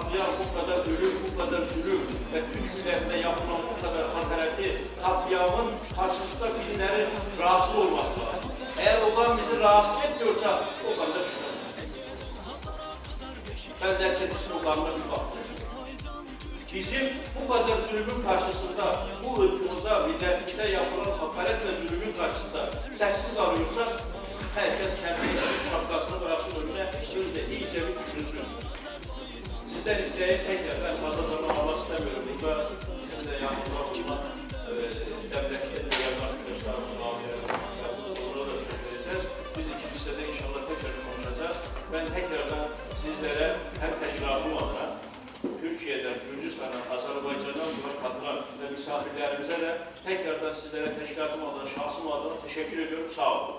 katliam, bu kadar ölüm, bu kadar zulüm ve Türk milletine yapılan bu kadar hakareti, katliamın karşısında bizlerin rahatsız olması lazım. Eğer olan bizi rahatsız etmiyorsa o kadar şükür. Ben de herkesin olanına bir baktım. Bizim bu kadar zulümün karşısında, bu ırkımıza, milletimize yapılan hakaret ve zulümün karşısında sessiz kalıyorsa, herkes kendi şapkasını bıraksın önüne, sözde iyice bir düşünsün. Sizden isteyip tekrar, ben fazla zaman almak istemiyorum. Burada sizin de yanımda bulunan devletli değerli arkadaşlarımız var. Ona da söz vereceğiz. Biz ikincisi de inşallah tekrar konuşacağız. Ben tekrardan sizlere hem teşkilatım adına, Türkiye'den, Gürcistan'dan, Azerbaycan'dan buna katılan ve misafirlerimize de tekrardan sizlere teşkilatım adına, şahsım adına teşekkür ediyorum. Sağ olun.